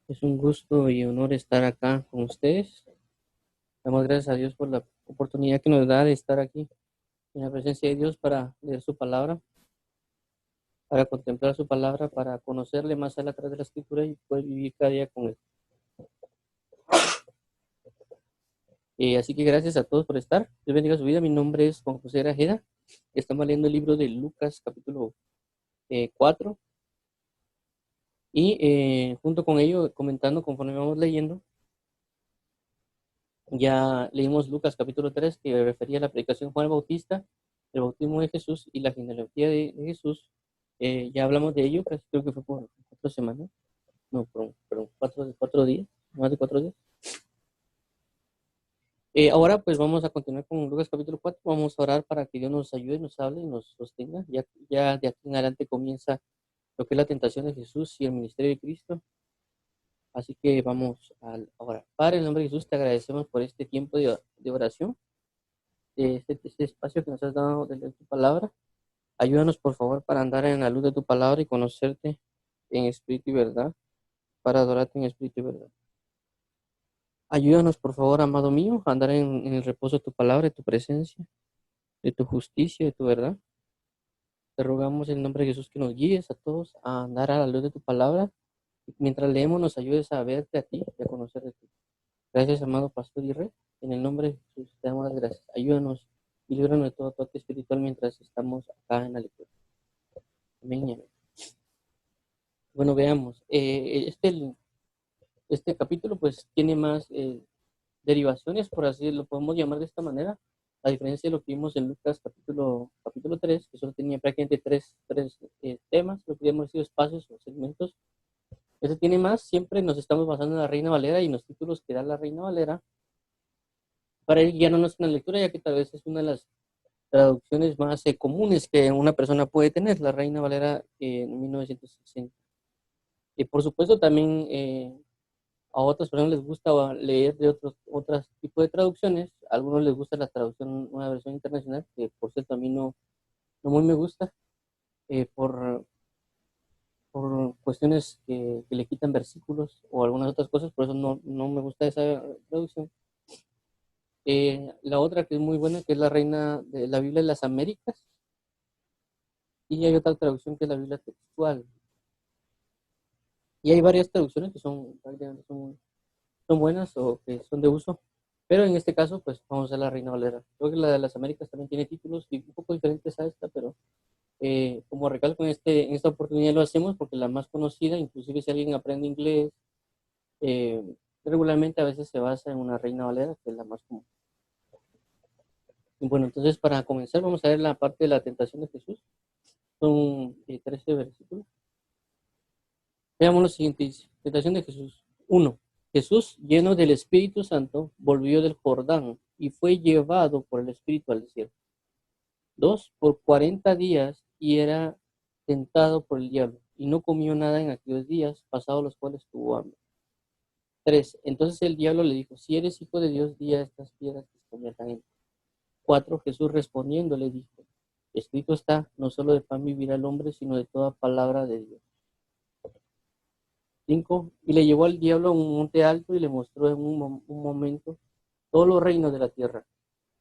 Es un gusto y honor estar acá con ustedes. Damos gracias a Dios por la oportunidad que nos da de estar aquí en la presencia de Dios para leer su palabra, para contemplar su palabra, para conocerle más a través de la escritura y poder vivir cada día con él. Así que gracias a todos por estar. Dios bendiga su vida. Mi nombre es Juan José Grajeda. Estamos leyendo el libro de Lucas capítulo 4 y junto con ello comentando conforme vamos leyendo. Ya leímos Lucas capítulo 3 que refería a la predicación de Juan el Bautista, el bautismo de Jesús y la genealogía de Jesús. Ya hablamos de ello, creo que fue por 4 semanas, no, perdón, 4 días, más de 4 días. Ahora pues vamos a continuar con Lucas capítulo 4, vamos a orar para que Dios nos ayude, nos hable y nos sostenga. Ya de aquí en adelante comienza lo que es la tentación de Jesús y el ministerio de Cristo. Así que vamos a orar. Padre, en el nombre de Jesús te agradecemos por este tiempo de oración, de este espacio que nos has dado de leer tu palabra. Ayúdanos, por favor, para andar en la luz de tu palabra y conocerte en espíritu y verdad, para adorarte en espíritu y verdad. Ayúdanos, por favor, amado mío, a andar en el reposo de tu palabra, de tu presencia, de tu justicia, de tu verdad. Te rogamos en el nombre de Jesús que nos guíes a todos a andar a la luz de tu palabra y mientras leemos nos ayudes a verte a ti y a conocerte a ti. Gracias, amado pastor y rey. En el nombre de Jesús te damos las gracias. Ayúdanos y líbranos de todo ataque espiritual mientras estamos acá en la lectura. Amén y amén. Bueno, veamos. Este capítulo pues tiene más derivaciones, por así lo podemos llamar de esta manera, a diferencia de lo que vimos en Lucas capítulo 3, que solo tenía prácticamente tres temas, lo que podríamos decir espacios o segmentos. Este tiene más, siempre nos estamos basando en la Reina Valera y en los títulos que da la Reina Valera para ir guiándonos en la lectura, ya que tal vez es una de las traducciones más comunes que una persona puede tener, la Reina Valera en 1960. Y por supuesto también a otras personas les gusta leer de otros tipos de traducciones. A algunos les gusta la traducción, una versión internacional, que por cierto a mí no muy me gusta, eh, por, por cuestiones que le quitan versículos o algunas otras cosas, por eso no me gusta esa traducción. La otra que es muy buena, que es la Reina de la Biblia de las Américas, y hay otra traducción que es la Biblia textual. Y hay varias traducciones que son buenas o que son de uso. Pero en este caso, pues vamos a la Reina Valera. Creo que la de las Américas también tiene títulos y un poco diferentes a esta, pero como recalco en esta oportunidad lo hacemos porque la más conocida, inclusive si alguien aprende inglés, eh, regularmente a veces se basa en una Reina Valera, que es la más común. Y bueno, entonces para comenzar vamos a ver la parte de la tentación de Jesús. Son 13 versículos. Veamos lo siguiente, dice, tentación de Jesús. 1. Jesús, lleno del Espíritu Santo, volvió del Jordán y fue llevado por el Espíritu al desierto. 2. Por 40 días y era tentado por el diablo y no comió nada en aquellos días, pasados los cuales tuvo hambre. 3. Entonces el diablo le dijo, si eres hijo de Dios, di a estas piedras que se conviertan en pan. 4. Jesús respondiendo le dijo, escrito está, no solo de pan vivirá el hombre, sino de toda palabra de Dios. 5. Y le llevó al diablo a un monte alto y le mostró en un momento todos los reinos de la tierra.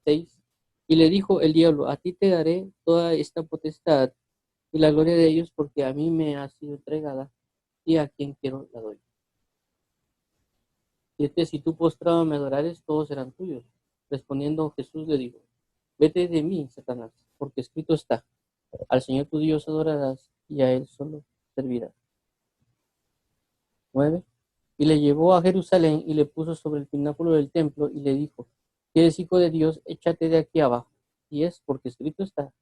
6. Y le dijo el diablo, a ti te daré toda esta potestad y la gloria de ellos, porque a mí me ha sido entregada y a quien quiero la doy. 7. Si tú postrado me adorares, todos serán tuyos. Respondiendo Jesús le dijo, vete de mí, Satanás, porque escrito está, al Señor tu Dios adorarás y a Él solo servirás. 9. Y le llevó a Jerusalén y le puso sobre el pináculo del templo y le dijo, si eres hijo de Dios, échate de aquí abajo. Y es porque escrito está,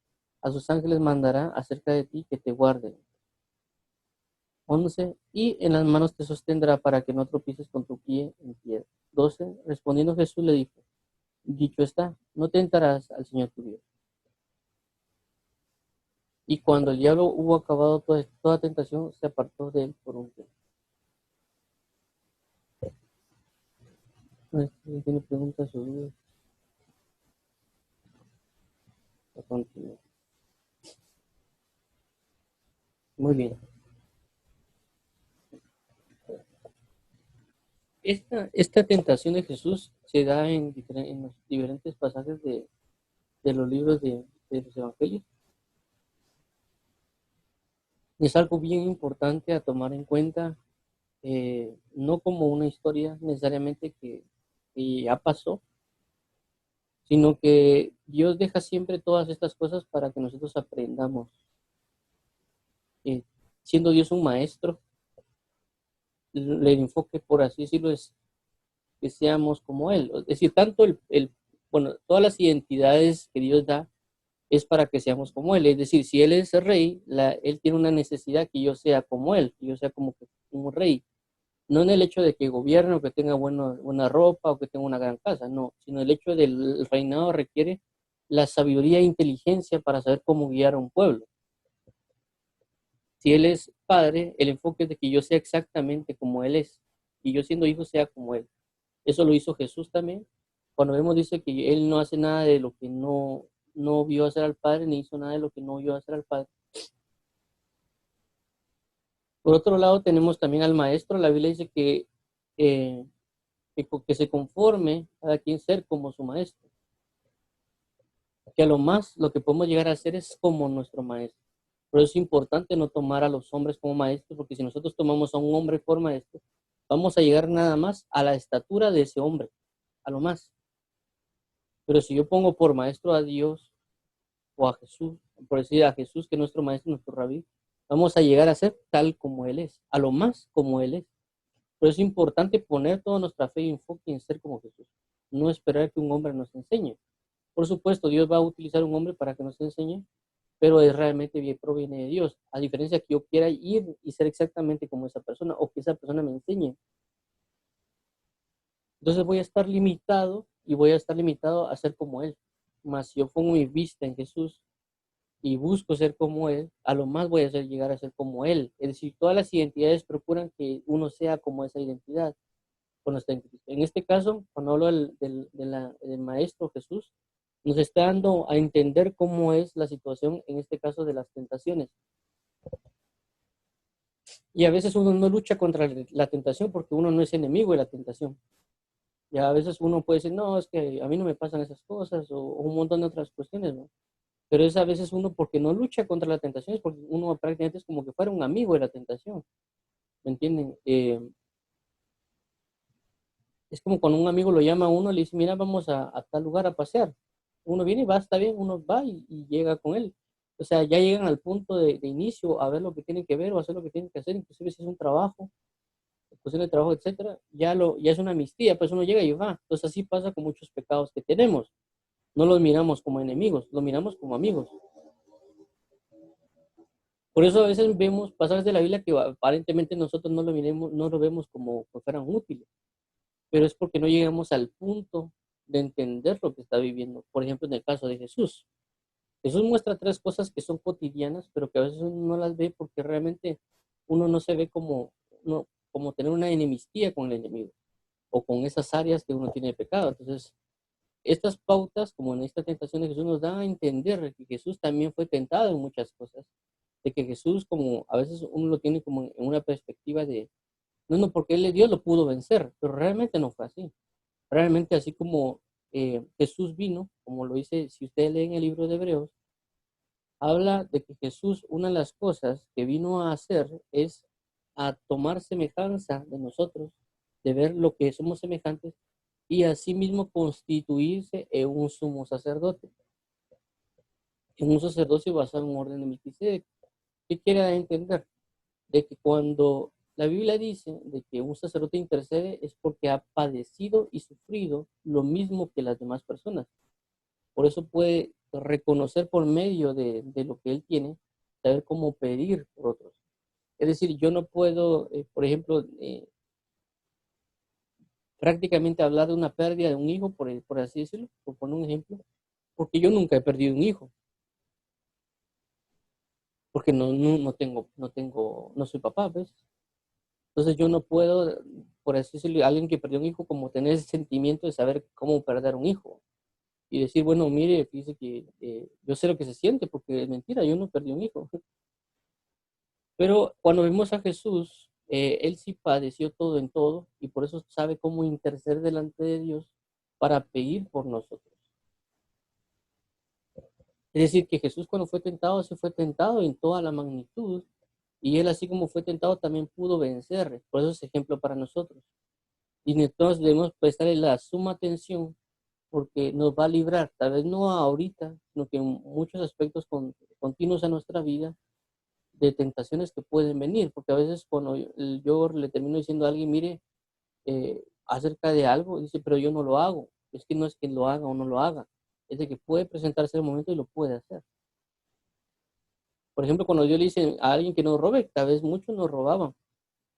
a sus ángeles mandará acerca de ti que te guarden. 11. Y en las manos te sostendrá para que no tropieces con tu pie en piedra. 12. Respondiendo Jesús le dijo, dicho está, no tentarás al Señor tu Dios. Y cuando el diablo hubo acabado toda tentación, se apartó de él por un tiempo. ¿Alguien tiene preguntas o dudas? Muy bien. esta tentación de Jesús se da en los diferentes pasajes de los libros de los evangelios. Es algo bien importante a tomar en cuenta, no como una historia necesariamente que ya pasó, sino que Dios deja siempre todas estas cosas para que nosotros aprendamos. Eh, Siendo Dios un maestro, el enfoque, por así decirlo, es que seamos como Él. Es decir, tanto bueno, todas las identidades que Dios da es para que seamos como Él. Es decir, si Él es rey, Él tiene una necesidad que yo sea como Él, que yo sea como un rey. No en el hecho de que gobierne o que tenga buena ropa o que tenga una gran casa, no, sino el hecho del reinado requiere la sabiduría e inteligencia para saber cómo guiar a un pueblo. Si Él es padre, el enfoque es de que yo sea exactamente como Él es, y yo siendo hijo sea como Él. Eso lo hizo Jesús también. Cuando vemos, dice que Él no hace nada de lo que no vio hacer al Padre, ni hizo nada de lo que no vio hacer al Padre. Por otro lado, tenemos también al Maestro. La Biblia dice eh, que se conforme cada quien ser como su Maestro. Que a lo más lo que podemos llegar a hacer es como nuestro Maestro. Por eso es importante no tomar a los hombres como maestros, porque si nosotros tomamos a un hombre por maestro, vamos a llegar nada más a la estatura de ese hombre, a lo más. Pero si yo pongo por maestro a Dios o a Jesús, por decir a Jesús, que es nuestro maestro, nuestro rabí, vamos a llegar a ser tal como Él es, a lo más como Él es. Por eso es importante poner toda nuestra fe y enfoque en ser como Jesús, no esperar que un hombre nos enseñe. Por supuesto, Dios va a utilizar un hombre para que nos enseñe, pero es realmente bien, proviene de Dios, a diferencia que yo quiera ir y ser exactamente como esa persona o que esa persona me enseñe. Entonces voy a estar limitado y voy a estar limitado a ser como Él. Mas si yo pongo mi vista en Jesús y busco ser como Él, a lo más voy a llegar a ser como Él. Es decir, todas las identidades procuran que uno sea como esa identidad cuando está en Cristo. En este caso, cuando hablo del Maestro Jesús, nos está dando a entender cómo es la situación, en este caso, de las tentaciones. Y a veces uno no lucha contra la tentación porque uno no es enemigo de la tentación. Y a veces uno puede decir, no, es que a mí no me pasan esas cosas o un montón de otras cuestiones, ¿no? Pero es a veces uno porque no lucha contra la tentación, es porque uno prácticamente es como que fuera un amigo de la tentación. ¿Me entienden? Es como cuando un amigo lo llama a uno y le dice, mira, vamos a tal lugar a pasear. Uno viene y va, está bien, uno va y llega con él. O sea, ya llegan al punto de inicio a ver lo que tienen que ver o hacer lo que tienen que hacer, inclusive si es un trabajo, cuestión de trabajo, etcétera, ya es una amnistía, pues uno llega y va. Entonces así pasa con muchos pecados que tenemos. No los miramos como enemigos, los miramos como amigos. Por eso a veces vemos pasajes de la Biblia que aparentemente nosotros no lo vemos como que fueran útiles, pero es porque no llegamos al punto de entender lo que está viviendo. Por ejemplo, en el caso de Jesús. Jesús muestra tres cosas que son cotidianas, pero que a veces uno no las ve porque realmente uno no se ve como tener una enemistía con el enemigo o con esas áreas que uno tiene de pecado. Entonces, estas pautas, como en esta tentación de Jesús, nos dan a entender que Jesús también fue tentado en muchas cosas, de que Jesús, como a veces uno lo tiene como en una perspectiva de, no, porque Él es Dios, lo pudo vencer, pero realmente no fue así. Realmente así como Jesús vino, como lo dice, si ustedes leen el libro de Hebreos, habla de que Jesús, una de las cosas que vino a hacer es a tomar semejanza de nosotros, de ver lo que somos semejantes y asimismo constituirse en un sumo sacerdote, en un sacerdocio basado en un orden de Melquisedec. ¿Qué quiere entender? De que cuando la Biblia dice de que un sacerdote intercede es porque ha padecido y sufrido lo mismo que las demás personas. Por eso puede reconocer por medio de lo que él tiene, saber cómo pedir por otros. Es decir, yo no puedo, por ejemplo, prácticamente hablar de una pérdida de un hijo, por así decirlo, por poner un ejemplo, porque yo nunca he perdido un hijo, porque no soy papá, ¿ves? Entonces yo no puedo, por así decirlo, alguien que perdió un hijo, como tener ese sentimiento de saber cómo perder un hijo y decir, bueno, mire, fíjese que yo sé lo que se siente, porque es mentira, yo no perdí un hijo. Pero cuando vemos a Jesús, Él sí padeció todo en todo y por eso sabe cómo interceder delante de Dios para pedir por nosotros. Es decir, que Jesús cuando fue tentado, se fue tentado en toda la magnitud y él así como fue tentado también pudo vencer. Por eso es ejemplo para nosotros. Y entonces debemos prestarle la suma atención porque nos va a librar, tal vez no ahorita, sino que en muchos aspectos continuos a nuestra vida, de tentaciones que pueden venir, porque a veces cuando yo le termino diciendo a alguien, mire, acerca de algo, dice, pero yo no lo hago, es que no es que lo haga o no lo haga, es de que puede presentarse el momento y lo puede hacer. Por ejemplo, cuando yo le dice a alguien que no robe, tal vez muchos no robaban,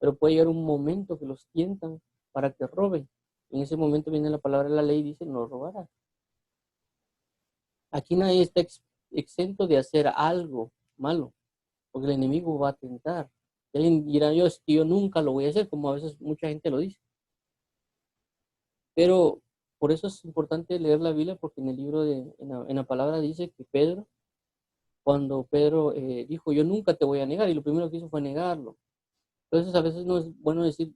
pero puede llegar un momento que los tientan para que roben. En ese momento viene la palabra de la ley y dice, no robarás. Aquí nadie está exento de hacer algo malo, porque el enemigo va a tentar. Y alguien dirá, yo es que yo nunca lo voy a hacer, como a veces mucha gente lo dice. Pero por eso es importante leer la Biblia, porque en el libro en la palabra dice que Pedro, cuando Pedro dijo, yo nunca te voy a negar, y lo primero que hizo fue negarlo. Entonces a veces no es bueno decir,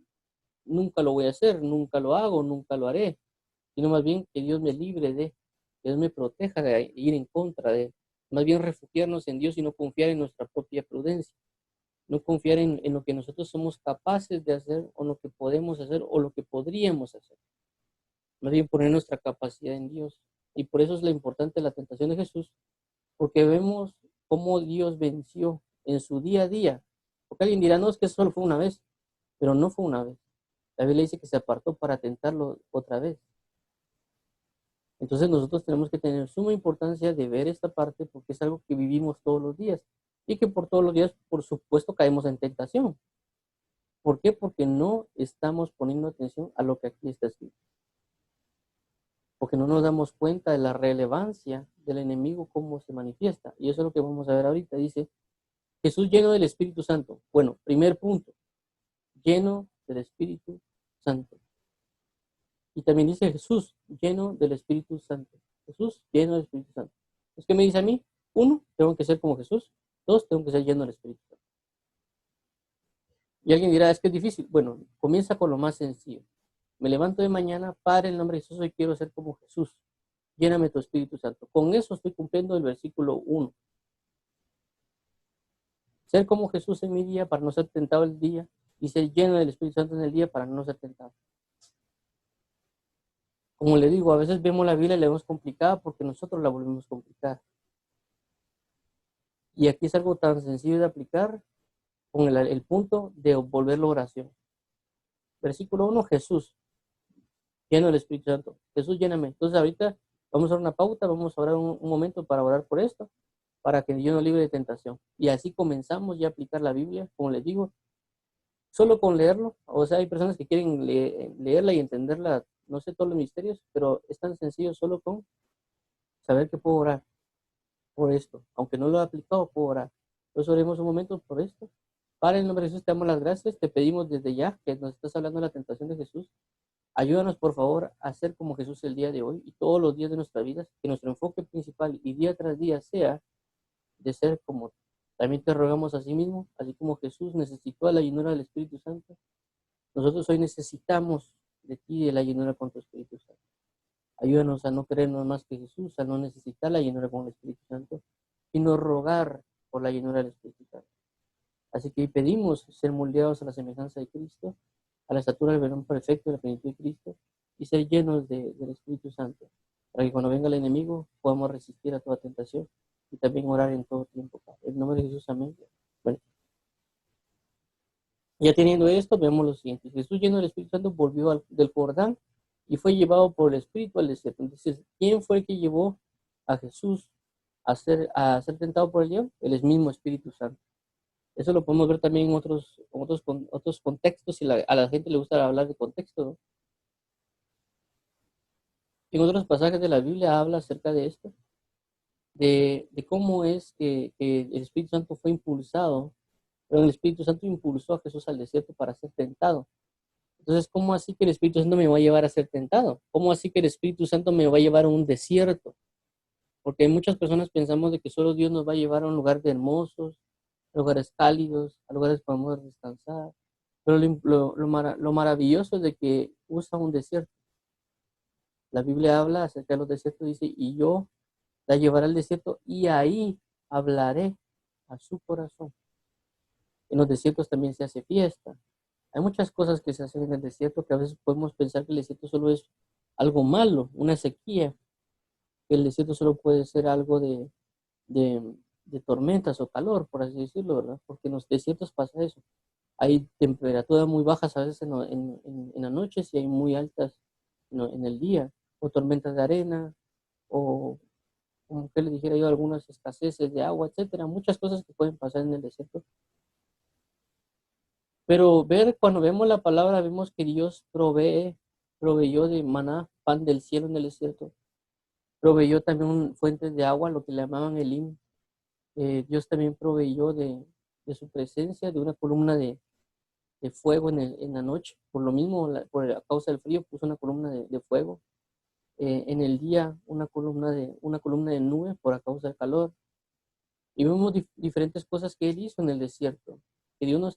nunca lo voy a hacer, nunca lo hago, nunca lo haré, sino más bien que Dios me libre de, que Dios me proteja de ir en contra de él. Más bien refugiarnos en Dios y no confiar en nuestra propia prudencia, no confiar en lo que nosotros somos capaces de hacer o lo que podemos hacer o lo que podríamos hacer. Más bien poner nuestra capacidad en Dios. Y por eso es la importante la tentación de Jesús, porque vemos cómo Dios venció en su día a día. Porque alguien dirá, no, es que solo fue una vez, pero no fue una vez. La Biblia dice que se apartó para tentarlo otra vez. Entonces nosotros tenemos que tener suma importancia de ver esta parte porque es algo que vivimos todos los días y que por todos los días, por supuesto, caemos en tentación. ¿Por qué? Porque no estamos poniendo atención a lo que aquí está escrito. Porque no nos damos cuenta de la relevancia del enemigo, cómo se manifiesta. Y eso es lo que vamos a ver ahorita. Dice, Jesús lleno del Espíritu Santo. Bueno, primer punto, lleno del Espíritu Santo. Y también dice Jesús lleno del Espíritu Santo. Jesús lleno del Espíritu Santo. ¿Es que me dice a mí? Uno, tengo que ser como Jesús. Dos, tengo que ser lleno del Espíritu Santo. Y alguien dirá, es que es difícil. Bueno, comienza con lo más sencillo. Me levanto de mañana, Padre, en el nombre de Jesús, hoy quiero ser como Jesús. Lléname tu Espíritu Santo. Con eso estoy cumpliendo el versículo 1. Ser como Jesús en mi día para no ser tentado el día y ser lleno del Espíritu Santo en el día para no ser tentado. Como le digo, a veces vemos la Biblia y la vemos complicada porque nosotros la volvemos complicada. Y aquí es algo tan sencillo de aplicar con el punto de volverlo oración. Versículo 1, Jesús, lleno del Espíritu Santo. Jesús, lléname. Entonces ahorita vamos a dar una pauta, vamos a orar un momento para orar por esto, para que Dios nos libre de tentación. Y así comenzamos ya a aplicar la Biblia, como les digo, solo con leerlo. O sea, hay personas que quieren leerla y entenderla, no sé todos los misterios, pero es tan sencillo solo con saber que puedo orar por esto. Aunque no lo he aplicado, puedo orar. Entonces oremos un momento por esto. Padre, en el nombre de Jesús, te damos las gracias. Te pedimos desde ya que nos estás hablando de la tentación de Jesús. Ayúdanos, por favor, a ser como Jesús el día de hoy y todos los días de nuestra vida. Que nuestro enfoque principal y día tras día sea de ser como tú. También te rogamos a sí mismo, así como Jesús necesitó a la llenura del Espíritu Santo. Nosotros hoy necesitamos de ti, de la llenura con tu Espíritu Santo. Ayúdanos a no creernos más que Jesús, a no necesitar la llenura con el Espíritu Santo, sino rogar por la llenura del Espíritu Santo. Así que pedimos ser moldeados a la semejanza de Cristo, a la estatura del varón perfecto de la plenitud de Cristo, y ser llenos del Espíritu Santo, para que cuando venga el enemigo podamos resistir a toda tentación y también orar en todo tiempo. En nombre de Jesús, amén. Bueno, ya teniendo esto, vemos lo siguiente. Jesús, lleno del Espíritu Santo, volvió del Jordán y fue llevado por el Espíritu al desierto. Entonces, ¿quién fue el que llevó a Jesús a ser tentado por el diablo? El mismo Espíritu Santo. Eso lo podemos ver también en otros contextos, y a la gente le gusta hablar de contexto, ¿no? En otros pasajes de la Biblia habla acerca de esto, de cómo es que el Espíritu Santo fue impulsado, pero el Espíritu Santo impulsó a Jesús al desierto para ser tentado. Entonces, ¿cómo así que el Espíritu Santo me va a llevar a ser tentado? ¿Cómo así que el Espíritu Santo me va a llevar a un desierto? Porque muchas personas pensamos de que solo Dios nos va a llevar a un lugar de hermosos, a lugares cálidos, a lugares para poder descansar. Pero lo maravilloso es de que usa un desierto. La Biblia habla acerca de los desiertos, dice, y yo la llevaré al desierto y ahí hablaré a su corazón. En los desiertos también se hace fiesta. Hay muchas cosas que se hacen en el desierto que a veces podemos pensar que el desierto solo es algo malo, una sequía, que el desierto solo puede ser algo de, de tormentas o calor, por así decirlo, ¿verdad? Porque en los desiertos pasa eso. Hay temperaturas muy bajas a veces en las noches y hay muy altas en el día, o tormentas de arena, o como que le dijera yo, algunas escaseces de agua, etcétera, muchas cosas que pueden pasar en el desierto. Pero cuando vemos la palabra, vemos que Dios proveyó de maná, pan del cielo en el desierto, proveyó también fuentes de agua, lo que le llamaban Elim. Dios también proveyó de su presencia, de una columna de fuego en la noche. Por lo mismo, por la causa del frío, puso una columna de fuego. En el día, una columna de nube por causa del calor. Y vemos diferentes cosas que Él hizo en el desierto. Que Dios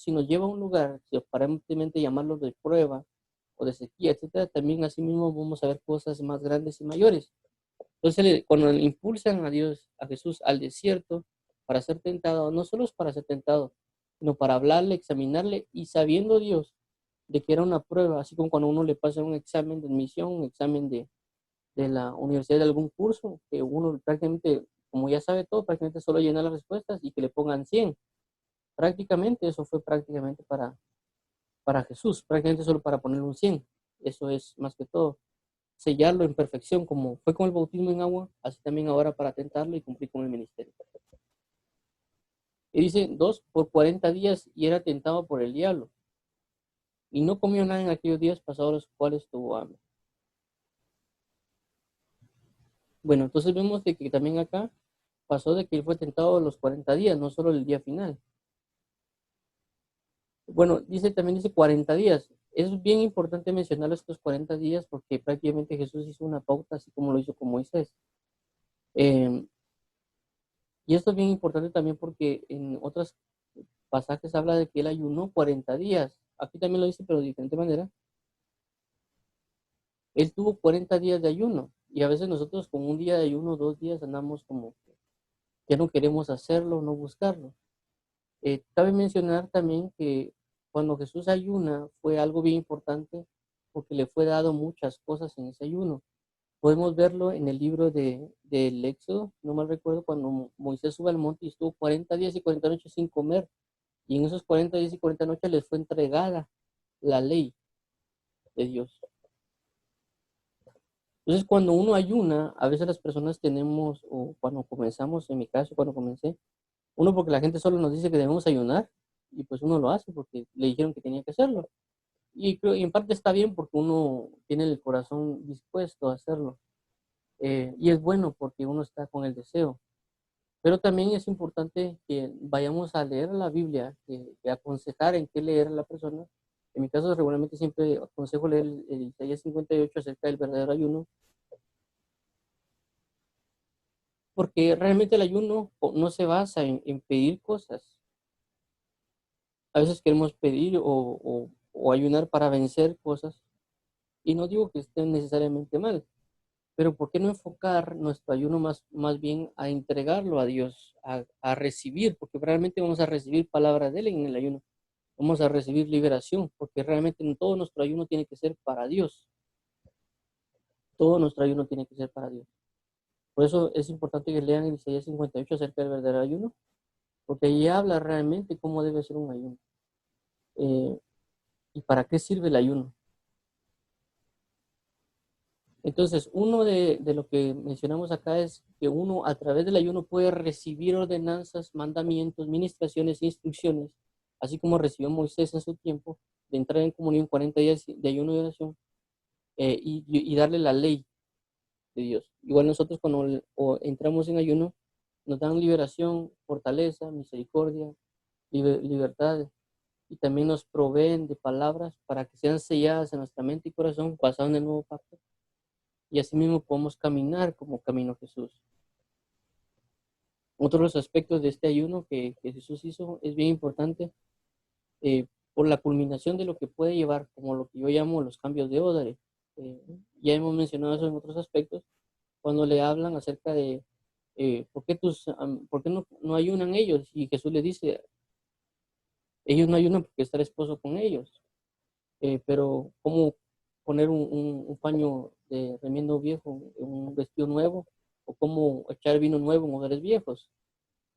si nos lleva a un lugar, si aparentemente llamarlo de prueba o de sequía, etcétera, también así mismo vamos a ver cosas más grandes y mayores. Entonces, cuando le impulsan a Dios, a Jesús, al desierto para ser tentado, no solo es para ser tentado, sino para hablarle, examinarle y sabiendo Dios de que era una prueba, así como cuando uno le pasa un examen de admisión, un examen de la universidad de algún curso, que uno prácticamente, como ya sabe todo, prácticamente solo llena las respuestas y que le pongan 100. Prácticamente eso fue prácticamente para Jesús, prácticamente solo para poner un 100. Eso es más que todo sellarlo en perfección, como fue con el bautismo en agua, así también ahora para tentarlo y cumplir con el ministerio. Y dice, 2, por 40 días y era tentado por el diablo. Y no comió nada en aquellos días pasados los cuales tuvo hambre. Bueno, entonces vemos de que también acá pasó de que él fue tentado los 40 días, no solo el día final. Bueno, también dice 40 días. Es bien importante mencionar estos 40 días porque prácticamente Jesús hizo una pauta así como lo hizo con Moisés. Eh, y esto es bien importante también porque en otros pasajes habla de que él ayunó 40 días. Aquí también lo dice, pero de diferente manera. Él tuvo 40 días de ayuno y a veces nosotros con un día de ayuno, 2 días, andamos como que ya no queremos hacerlo, no buscarlo. Cabe mencionar también que cuando Jesús ayuna fue algo bien importante porque le fue dado muchas cosas en ese ayuno. Podemos verlo en el libro del Éxodo, no mal recuerdo, cuando Moisés sube al monte y estuvo 40 días y 40 noches sin comer. Y en esos 40 días y 40 noches les fue entregada la ley de Dios. Entonces, cuando uno ayuna, a veces las personas tenemos, o cuando comenzamos, en mi caso, cuando comencé, uno porque la gente solo nos dice que debemos ayunar, y pues uno lo hace porque le dijeron que tenía que hacerlo. Y creo, y en parte está bien porque uno tiene el corazón dispuesto a hacerlo. Y es bueno porque uno está con el deseo. Pero también es importante que vayamos a leer la Biblia, que aconsejar en qué leer a la persona. En mi caso, regularmente siempre aconsejo leer el Isaías 58 acerca del verdadero ayuno, porque realmente el ayuno no se basa en pedir cosas. A veces queremos pedir o ayunar para vencer cosas, y no digo que estén necesariamente mal, pero ¿por qué no enfocar nuestro ayuno más bien a entregarlo a Dios, a recibir? Porque realmente vamos a recibir palabras de Él en el ayuno. Vamos a recibir liberación, porque realmente en todo nuestro ayuno tiene que ser para Dios. Todo nuestro ayuno tiene que ser para Dios. Por eso es importante que lean el Isaías 58 acerca del verdadero ayuno, porque ahí habla realmente cómo debe ser un ayuno. Eh, ¿Y para qué sirve el ayuno? Entonces, uno de lo que mencionamos acá es que uno a través del ayuno puede recibir ordenanzas, mandamientos, ministraciones, instrucciones, así como recibió Moisés en su tiempo de entrar en comunión 40 días de ayuno y oración, y darle la ley de Dios. Igual nosotros cuando entramos en ayuno, nos dan liberación, fortaleza, misericordia, libertad, y también nos proveen de palabras para que sean selladas en nuestra mente y corazón, basado en el nuevo pacto, y así mismo podemos caminar como caminó Jesús. Otro de los aspectos de este ayuno que Jesús hizo es bien importante, por la culminación de lo que puede llevar, como lo que yo llamo los cambios de odre. Eh, ya hemos mencionado eso en otros aspectos, cuando le hablan acerca de por qué no ayunan ellos, y Jesús le dice, ellos no ayunan porque está el esposo con ellos. Pero cómo poner un paño de remiendo viejo en un vestido nuevo, o cómo echar vino nuevo en odres viejos.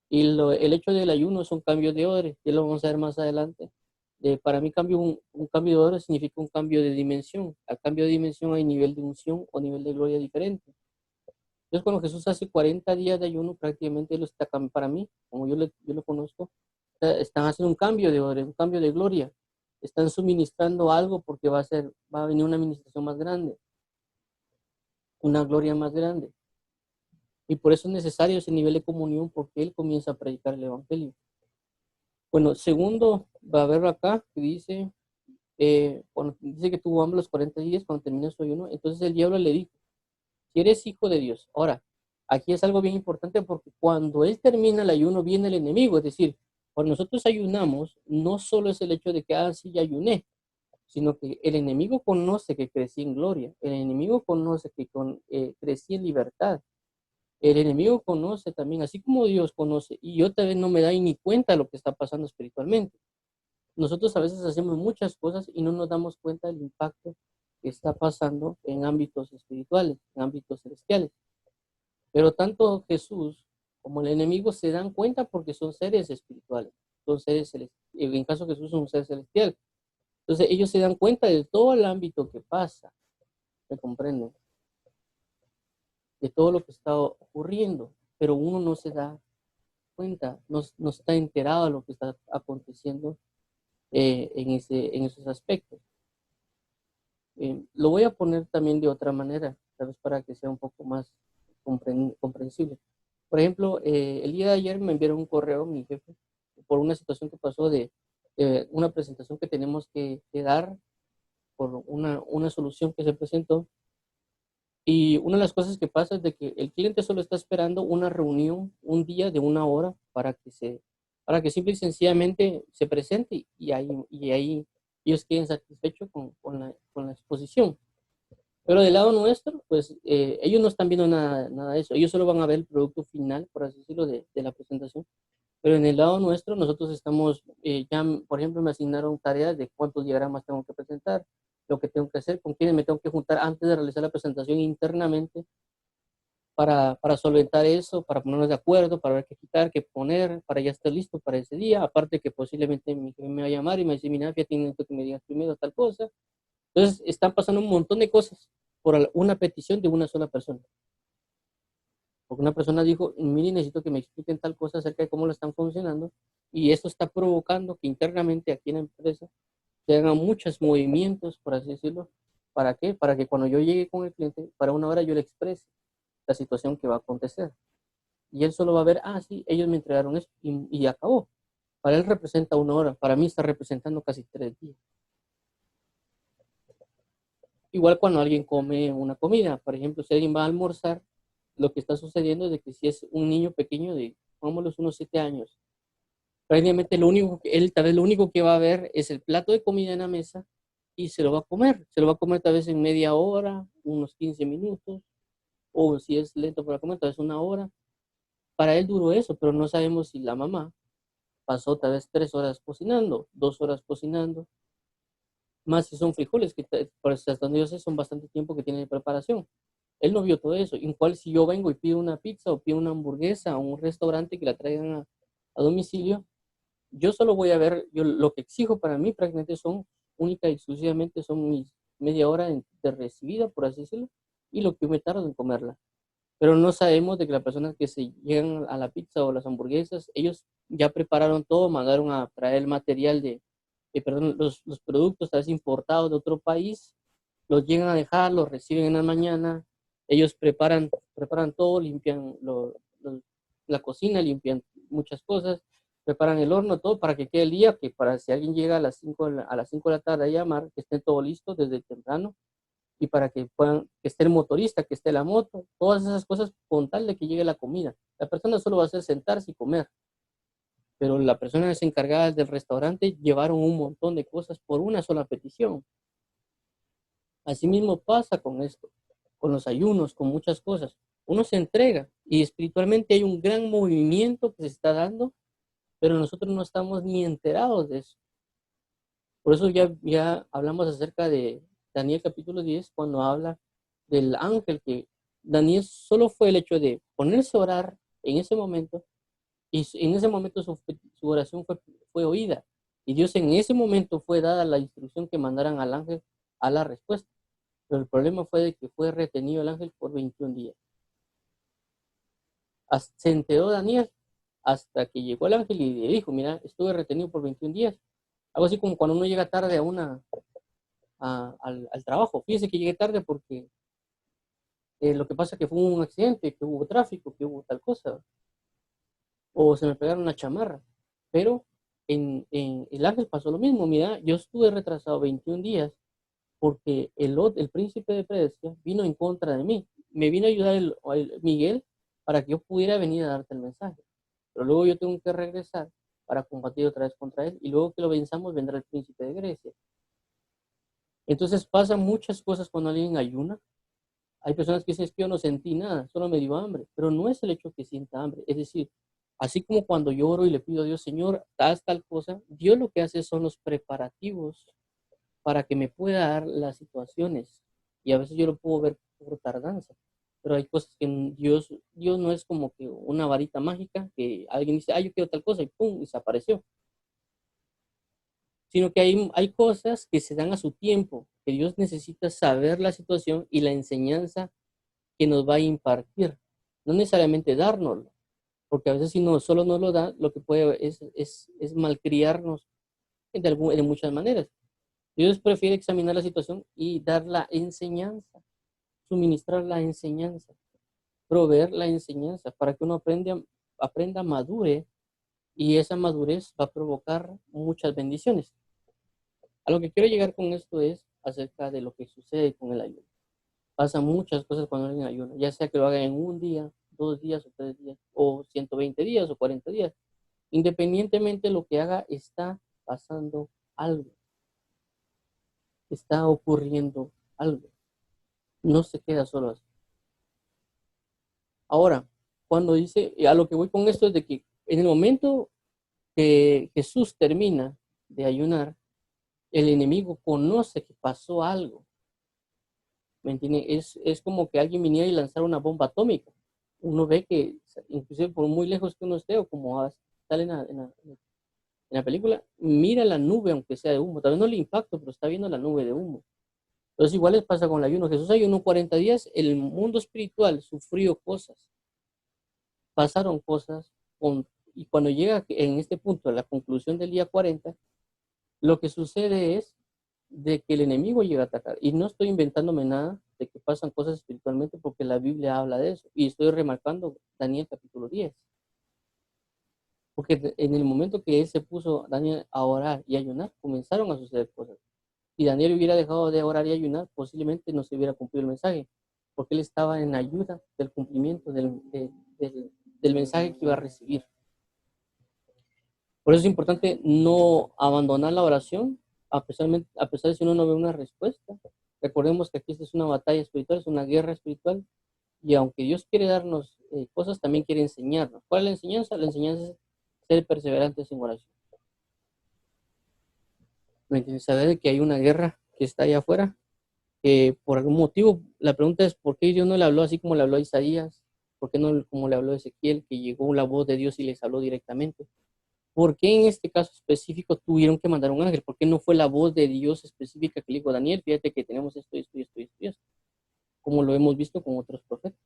Y el hecho del ayuno es un cambio de odre, ya lo vamos a ver más adelante. Para mí un cambio de odre significa un cambio de dimensión. Al cambio de dimensión hay nivel de unción o nivel de gloria diferente. Entonces cuando Jesús hace 40 días de ayuno, prácticamente lo está, para mí, como yo lo conozco, están haciendo un cambio de odre, un cambio de gloria. Están suministrando algo porque va a venir una administración más grande, una gloria más grande. Y por eso es necesario ese nivel de comunión, porque Él comienza a predicar el Evangelio. Bueno, segundo, va a verlo acá, que dice, cuando dice que tuvo hambre los 40 días, cuando terminó su ayuno, entonces el diablo le dijo, si eres hijo de Dios. Ahora, aquí es algo bien importante porque cuando Él termina el ayuno, viene el enemigo. Es decir, cuando nosotros ayunamos, no solo es el hecho de que, sí, ya ayuné, sino que el enemigo conoce que crecí en gloria, el enemigo conoce que crecí en libertad, el enemigo conoce también, así como Dios conoce, y yo tal vez no me da ni cuenta de lo que está pasando espiritualmente. Nosotros a veces hacemos muchas cosas y no nos damos cuenta del impacto que está pasando en ámbitos espirituales, en ámbitos celestiales. Pero tanto Jesús como el enemigo se dan cuenta porque son seres espirituales, son seres celestiales. En caso de Jesús es un ser celestial. Entonces ellos se dan cuenta de todo el ámbito que pasa, ¿me comprenden? De todo lo que está ocurriendo, pero uno no se da cuenta, no está enterado de lo que está aconteciendo en esos aspectos. Lo voy a poner también de otra manera, tal vez para que sea un poco más comprensible. Por ejemplo, el día de ayer me enviaron un correo, mi jefe, por una situación que pasó de una presentación que tenemos que dar por una solución que se presentó. Y una de las cosas que pasa es de que el cliente solo está esperando una reunión, un día de una hora para que simple y sencillamente se presente y ahí ellos queden satisfechos con la exposición. Pero del lado nuestro, pues ellos no están viendo nada de eso. Ellos solo van a ver el producto final, por así decirlo, de la presentación. Pero en el lado nuestro, nosotros estamos, por ejemplo, me asignaron tareas de cuántos diagramas tengo que presentar, lo que tengo que hacer, con quiénes me tengo que juntar antes de realizar la presentación internamente para solventar eso, para ponernos de acuerdo, para ver qué quitar, qué poner, para ya estar listo para ese día. Aparte que posiblemente mi jefe me va a llamar y me va a decir, mira, ya tienen que me digas primero tal cosa. Entonces, están pasando un montón de cosas por una petición de una sola persona. Porque una persona dijo, mire, necesito que me expliquen tal cosa acerca de cómo lo están funcionando, y esto está provocando que internamente aquí en la empresa se hagan muchos movimientos, por así decirlo. ¿Para qué? Para que cuando yo llegue con el cliente, para una hora yo le exprese la situación que va a acontecer. Y él solo va a ver, sí, ellos me entregaron esto y acabó. Para él representa una hora, para mí está representando casi 3 días. Igual cuando alguien come una comida, por ejemplo, si alguien va a almorzar, lo que está sucediendo es de que si es un niño pequeño de, pongámosle, unos 7 años, prácticamente él tal vez lo único que va a ver es el plato de comida en la mesa y se lo va a comer tal vez en media hora, unos 15 minutos, o si es lento para comer, tal vez una hora. Para él duró eso, pero no sabemos si la mamá pasó tal vez 3 horas cocinando, 2 horas cocinando, más si son frijoles, que por hasta donde yo sé son bastante tiempo que tienen de preparación. Él no vio todo eso. Igual si yo vengo y pido una pizza o pido una hamburguesa a un restaurante que la traigan a domicilio, yo solo voy a ver, yo lo que exijo para mí prácticamente única y exclusivamente son mis media hora de recibida, por así decirlo, y lo que yo me tardo en comerla. Pero no sabemos de que las personas que se llegan a la pizza o las hamburguesas, ellos ya prepararon todo, mandaron a traer el material perdón, los productos tal vez importados de otro país, los llegan a dejar, los reciben en la mañana, ellos preparan todo, limpian la cocina, limpian muchas cosas, preparan el horno, todo para que quede el día, que para si alguien llega a las 5 de la tarde a llamar, que esté todo listo desde temprano, y para que que esté el motorista, que esté la moto, todas esas cosas con tal de que llegue la comida. La persona solo va a hacer sentarse y comer. pero las personas encargadas del restaurante llevaron un montón de cosas por una sola petición. Asimismo pasa con esto, con los ayunos, con muchas cosas. Uno se entrega y espiritualmente hay un gran movimiento que se está dando, pero nosotros no estamos ni enterados de eso. Por eso ya hablamos acerca de Daniel capítulo 10, cuando habla del ángel, que Daniel solo fue el hecho de ponerse a orar en ese momento, y en ese momento su oración fue oída. Y Dios en ese momento fue dada la instrucción que mandaran al ángel a la respuesta. Pero el problema fue de que fue retenido el ángel por 21 días. Se enteró Daniel hasta que llegó el ángel y le dijo, mira, estuve retenido por 21 días. Algo así como cuando uno llega tarde al trabajo. Fíjese que llegué tarde porque lo que pasa es que fue un accidente, que hubo tráfico, que hubo tal cosa, o se me pegaron una chamarra. Pero en el ángel pasó lo mismo. Mira, yo estuve retrasado 21 días porque el príncipe de Persia vino en contra de mí. Me vino a ayudar el Miguel para que yo pudiera venir a darte el mensaje. Pero luego yo tengo que regresar para combatir otra vez contra él, y luego que lo venzamos vendrá el príncipe de Grecia. Entonces pasan muchas cosas cuando alguien ayuna. Hay personas que dicen, es que yo no sentí nada, solo me dio hambre, pero no es el hecho que sienta hambre. Es decir, así como cuando yo oro y le pido a Dios, Señor, haz tal cosa, Dios lo que hace son los preparativos para que me pueda dar las situaciones. Y a veces yo lo puedo ver por tardanza, pero hay cosas que Dios no es como que una varita mágica que alguien dice, yo quiero tal cosa y pum, desapareció. Sino que hay cosas que se dan a su tiempo, que Dios necesita saber la situación y la enseñanza que nos va a impartir. No necesariamente dárnoslo, porque a veces si no solo nos lo da, lo que puede es malcriarnos de muchas maneras. Dios prefiere examinar la situación y dar la enseñanza, suministrar la enseñanza, proveer la enseñanza para que uno aprenda, madure, y esa madurez va a provocar muchas bendiciones. A lo que quiero llegar con esto es acerca de lo que sucede con el ayuno. Pasan muchas cosas cuando alguien ayuna, ya sea que lo haga en un día, 2 días o 3 días, o 120 días o 40 días. Independientemente de lo que haga, está pasando algo, está ocurriendo algo. No se queda solo así. Ahora, cuando dice, a lo que voy con esto es de que en el momento que Jesús termina de ayunar, el enemigo conoce que pasó algo. ¿Me entiende? Es como que alguien viniera y lanzara una bomba atómica. Uno ve que, inclusive por muy lejos que uno esté, o como sale en la película, mira la nube, aunque sea de humo. Tal vez no le impacto, pero está viendo la nube de humo. Entonces, igual les pasa con el ayuno. Jesús ayunó 40 días, el mundo espiritual sufrió cosas, pasaron cosas, y cuando llega en este punto a la conclusión del día 40, lo que sucede es de que el enemigo llega a atacar. Y no estoy inventándome nada de que pasan cosas espiritualmente, porque la Biblia habla de eso. Y estoy remarcando Daniel capítulo 10. Porque en el momento que él se puso, Daniel, a orar y ayunar, comenzaron a suceder cosas. Si Daniel hubiera dejado de orar y ayunar, posiblemente no se hubiera cumplido el mensaje, porque él estaba en ayuda del cumplimiento del mensaje que iba a recibir. Por eso es importante no abandonar la oración, a pesar de si uno no ve una respuesta. Recordemos que aquí esta es una batalla espiritual, es una guerra espiritual, y aunque Dios quiere darnos cosas, también quiere enseñarnos. ¿Cuál es la enseñanza? La enseñanza es ser perseverantes en oración. ¿Me entiendes? Saber que hay una guerra que está allá afuera, que por algún motivo, la pregunta es, ¿por qué Dios no le habló así como le habló a Isaías? ¿Por qué no como le habló a Ezequiel, que llegó la voz de Dios y les habló directamente? ¿Por qué en este caso específico tuvieron que mandar un ángel? ¿Por qué no fue la voz de Dios específica que le dijo, Daniel, fíjate que tenemos esto, esto, esto, esto, esto, como lo hemos visto con otros profetas?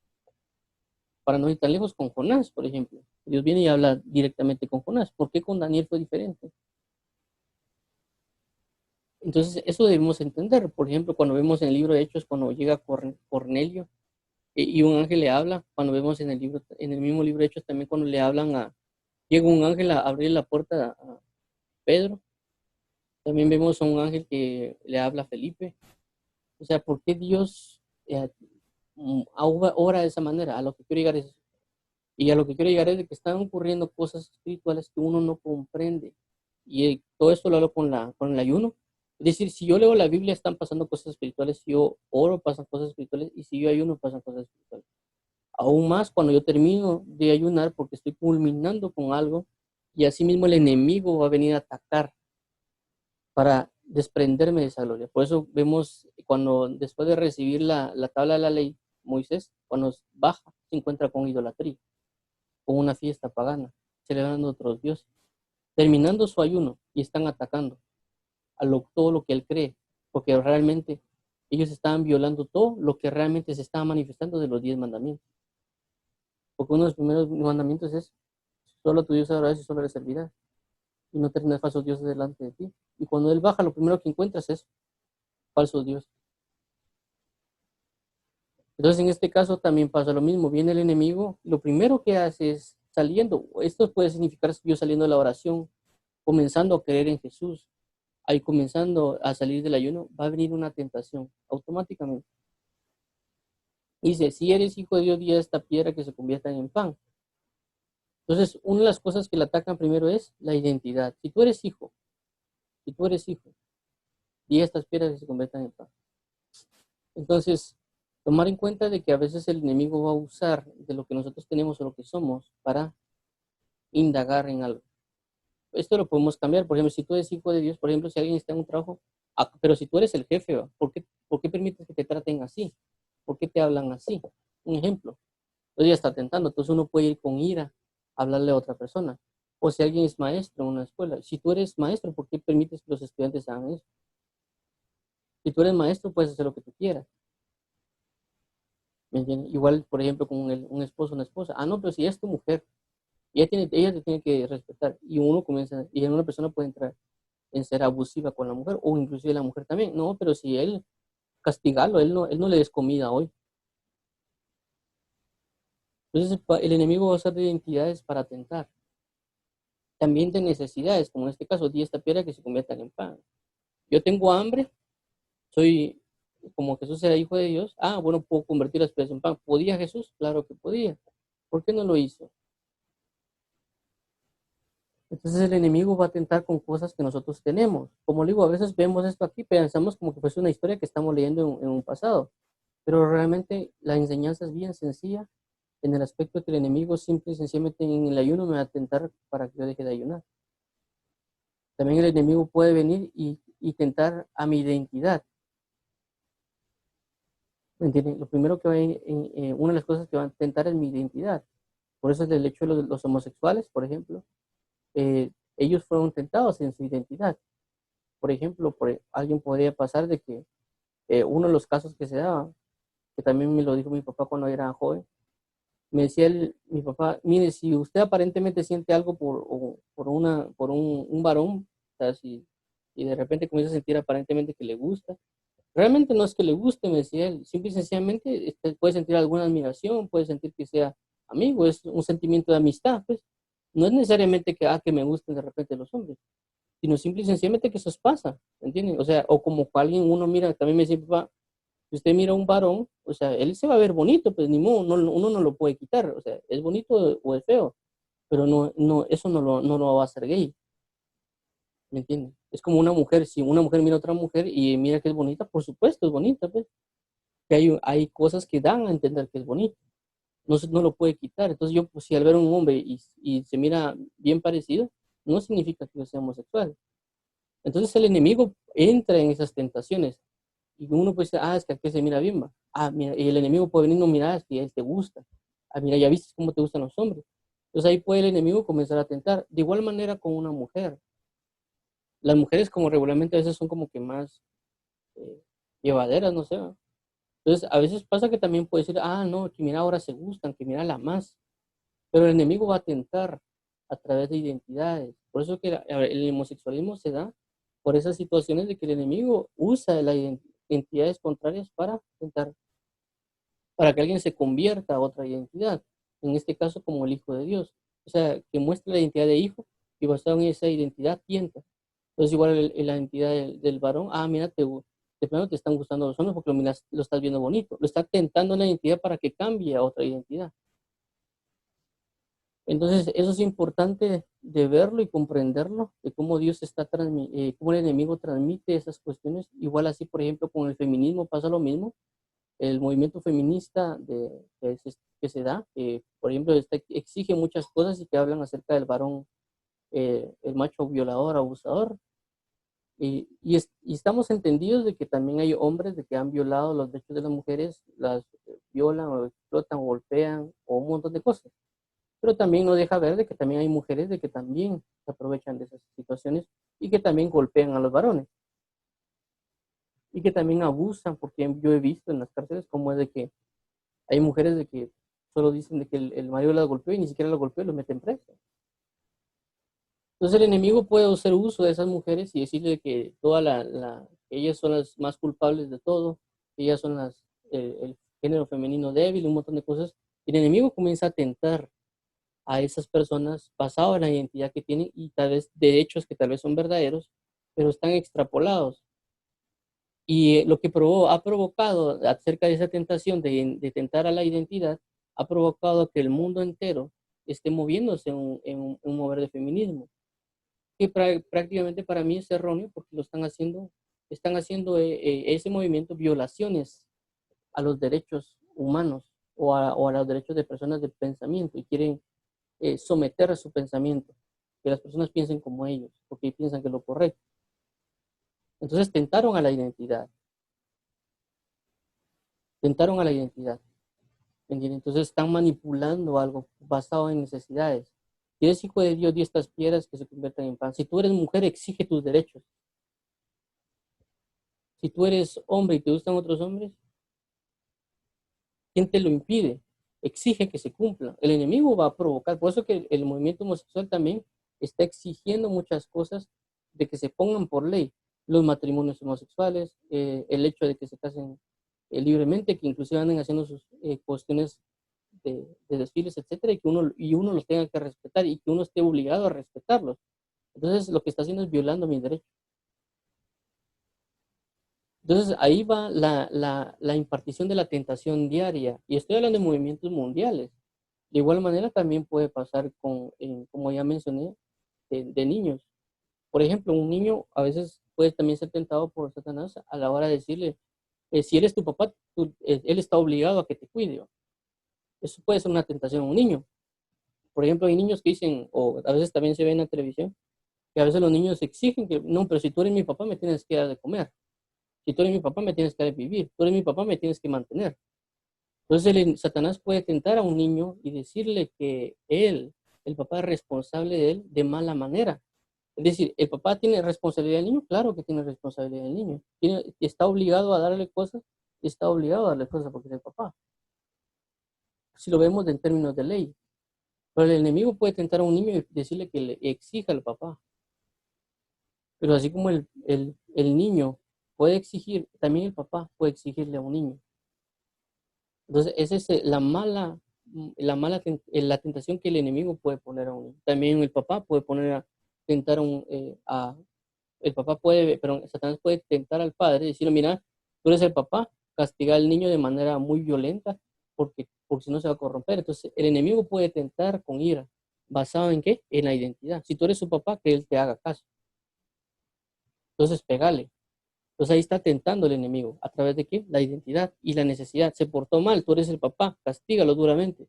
Para no ir tan lejos, con Jonás, por ejemplo. Dios viene y habla directamente con Jonás. ¿Por qué con Daniel fue diferente? Entonces, eso debemos entender. Por ejemplo, cuando vemos en el libro de Hechos, cuando llega Cornelio y un ángel le habla, cuando vemos en el mismo libro de Hechos también cuando le hablan llega un ángel a abrir la puerta a Pedro. También vemos a un ángel que le habla a Felipe. O sea, ¿por qué Dios obra de esa manera? A lo que quiero llegar es, Y a lo que quiero llegar es de que están ocurriendo cosas espirituales que uno no comprende. Y todo esto lo hablo con el ayuno. Es decir, si yo leo la Biblia, están pasando cosas espirituales. Si yo oro, pasan cosas espirituales. Y si yo ayuno, pasan cosas espirituales. Aún más cuando yo termino de ayunar, porque estoy culminando con algo. Y así mismo el enemigo va a venir a atacar para desprenderme de esa gloria. Por eso vemos cuando después de recibir la tabla de la ley, Moisés, cuando baja, se encuentra con idolatría, con una fiesta pagana, celebrando otros dioses, terminando su ayuno y están atacando todo lo que él cree, porque realmente ellos estaban violando todo lo que realmente se estaba manifestando de los 10 mandamientos. Porque uno de los primeros mandamientos es, solo a tu Dios adorarás y solo le servirás, y no tendrás falsos dioses delante de ti. Y cuando él baja, lo primero que encuentras es falsos dioses. Entonces, en este caso también pasa lo mismo. Viene el enemigo, lo primero que hace es saliendo. Esto puede significar yo saliendo de la oración, comenzando a creer en Jesús, ahí comenzando a salir del ayuno, va a venir una tentación automáticamente. Dice, si eres hijo de Dios, di a esta piedra que se convierta en pan. Entonces, una de las cosas que le atacan primero es la identidad. Si tú eres hijo, di a estas piedras que se conviertan en pan. Entonces, tomar en cuenta de que a veces el enemigo va a usar de lo que nosotros tenemos o lo que somos para indagar en algo. Esto lo podemos cambiar. Por ejemplo, si tú eres hijo de Dios, por ejemplo, si alguien está en un trabajo, pero si tú eres el jefe, ¿por qué permites que te traten así? ¿Por qué te hablan así? Un ejemplo. Entonces ya está tentando. Entonces uno puede ir con ira a hablarle a otra persona. O si alguien es maestro en una escuela. Si tú eres maestro, ¿por qué permites que los estudiantes hagan eso? Si tú eres maestro, puedes hacer lo que tú quieras. ¿Me entiendes? Igual, por ejemplo, con un esposo o una esposa. Ah, no, pero si es tu mujer, ella te tiene que respetar. Y una persona puede entrar en ser abusiva con la mujer, o inclusive la mujer también. No, pero si él, castigarlo, él no le des comida hoy. Entonces el enemigo va a usar de identidades para tentar. También de necesidades, como en este caso, di esta piedra que se conviertan en pan. Yo tengo hambre, soy como Jesús era hijo de Dios. Ah, bueno, puedo convertir las piedras en pan. ¿Podía Jesús? Claro que podía. ¿Por qué no lo hizo? Entonces el enemigo va a tentar con cosas que nosotros tenemos. Como digo, a veces vemos esto aquí, pensamos como que fuese una historia que estamos leyendo en un pasado, pero realmente la enseñanza es bien sencilla en el aspecto que el enemigo simple y sencillamente en el ayuno me va a tentar para que yo deje de ayunar. También el enemigo puede venir y tentar a mi identidad. ¿Me entienden? Lo primero que va una de las cosas que va a tentar es mi identidad. Por eso es el hecho de los homosexuales, por ejemplo, ellos fueron tentados en su identidad. Por ejemplo, alguien podría pasar de que uno de los casos que se daba, que también me lo dijo mi papá cuando era joven, me decía mi papá, mire, si usted aparentemente siente algo por un varón, o sea, y de repente comienza a sentir aparentemente que le gusta, realmente no es que le guste, me decía él, simple y sencillamente puede sentir alguna admiración, puede sentir que sea amigo, es un sentimiento de amistad, pues. No es necesariamente que me gusten de repente los hombres, sino simple y sencillamente que eso pasa, ¿entienden? O sea, o como alguien uno mira, también me dice, papá, si usted mira a un varón, o sea, él se va a ver bonito, pues ni modo, uno no lo puede quitar, o sea, es bonito o es feo, pero eso no lo va a hacer gay, ¿me entienden? Es como una mujer, si una mujer mira a otra mujer y mira que es bonita, por supuesto es bonita, pues, que hay cosas que dan a entender que es bonito, no lo puede quitar, entonces yo, pues, si al ver a un hombre y se mira bien parecido, no significa que yo sea homosexual. Entonces el enemigo entra en esas tentaciones y uno puede decir, es que aquí se mira bien, va. Mira, y el enemigo puede venir, no, mira, es que a él te gusta. Mira, ya viste cómo te gustan los hombres. Entonces ahí puede el enemigo comenzar a tentar. De igual manera con una mujer. Las mujeres como regularmente a veces son como que más eh, llevaderas, no sé, ¿va? Entonces a veces pasa que también puede decir, no, que mira, ahora se gustan, que mira la más. Pero el enemigo va a tentar a través de identidades. Por eso que el homosexualismo se da por esas situaciones de que el enemigo usa las identidades contrarias para tentar, para que alguien se convierta a otra identidad. En este caso, como el Hijo de Dios. O sea, que muestra la identidad de hijo y basado en esa identidad tienta. Entonces, igual la identidad del varón, mira, de plano te están gustando los hombres porque lo estás viendo bonito. Lo está tentando la identidad para que cambie a otra identidad. Entonces, eso es importante de verlo y comprenderlo, de cómo Dios está, cómo el enemigo transmite esas cuestiones. Igual así, por ejemplo, con el feminismo pasa lo mismo. El movimiento feminista que se da, por ejemplo, exige muchas cosas y que hablan acerca del varón, el macho violador, abusador. Y estamos entendidos de que también hay hombres de que han violado los derechos de las mujeres, las violan o explotan o golpean o un montón de cosas. Pero también no deja ver de que también hay mujeres de que también se aprovechan de esas situaciones y que también golpean a los varones y que también abusan, porque yo he visto en las cárceles cómo es de que hay mujeres de que solo dicen de que el marido las golpeó y ni siquiera las golpeó y los meten preso. Entonces el enemigo puede hacer uso de esas mujeres y decirle que ellas son las más culpables de todo, ellas son el género femenino débil, un montón de cosas. Y el enemigo comienza a tentar a esas personas basado en la identidad que tienen y tal vez de hechos que tal vez son verdaderos, pero están extrapolados. Y lo que ha provocado acerca de esa tentación de tentar a la identidad, ha provocado que el mundo entero esté moviéndose en un mover de feminismo, que prácticamente para mí es erróneo porque están haciendo ese movimiento violaciones a los derechos humanos o a los derechos de personas de pensamiento y quieren someter a su pensamiento, que las personas piensen como ellos, porque piensan que es lo correcto. Entonces tentaron a la identidad, ¿entiendes? Entonces están manipulando algo basado en necesidades. Si eres hijo de Dios, di estas piedras que se conviertan en pan. Si tú eres mujer, exige tus derechos. Si tú eres hombre y te gustan otros hombres, ¿quién te lo impide? Exige que se cumpla. El enemigo va a provocar. Por eso que el movimiento homosexual también está exigiendo muchas cosas de que se pongan por ley. Los matrimonios homosexuales, el hecho de que se casen libremente, que inclusive anden haciendo sus cuestiones de desfiles, etcétera, y uno los tenga que respetar y que uno esté obligado a respetarlos. Entonces, lo que está haciendo es violando mis derechos. Entonces, ahí va la impartición de la tentación diaria. Y estoy hablando de movimientos mundiales. De igual manera, también puede pasar como ya mencioné, de niños. Por ejemplo, un niño a veces puede también ser tentado por Satanás a la hora de decirle, si eres tu papá, él está obligado a que te cuide. Eso puede ser una tentación a un niño. Por ejemplo, hay niños que dicen, o a veces también se ve en la televisión, que a veces los niños exigen que, no, pero si tú eres mi papá, me tienes que dar de comer. Si tú eres mi papá, me tienes que dar de vivir. Tú eres mi papá, me tienes que mantener. Entonces Satanás puede tentar a un niño y decirle que el papá es responsable de él de mala manera. Es decir, ¿el papá tiene responsabilidad del niño? Claro que tiene responsabilidad del niño. Está obligado a darle cosas, está obligado a darle cosas porque es el papá. Si lo vemos en términos de ley. Pero el enemigo puede tentar a un niño y decirle que le exija al papá. Pero así como el niño puede exigir, también el papá puede exigirle a un niño. Entonces, esa es la tentación que el enemigo puede poner a un niño. También el papá puede tentar el papá puede, pero Satanás puede tentar al padre y decirle, mira, tú eres el papá, castigar al niño de manera muy violenta porque si no se va a corromper. Entonces, el enemigo puede tentar con ira. ¿Basado en qué? En la identidad. Si tú eres su papá, que él te haga caso. Entonces, pégale. Entonces ahí está tentando el enemigo. ¿A través de qué? La identidad y la necesidad. Se portó mal, tú eres el papá, castígalo duramente,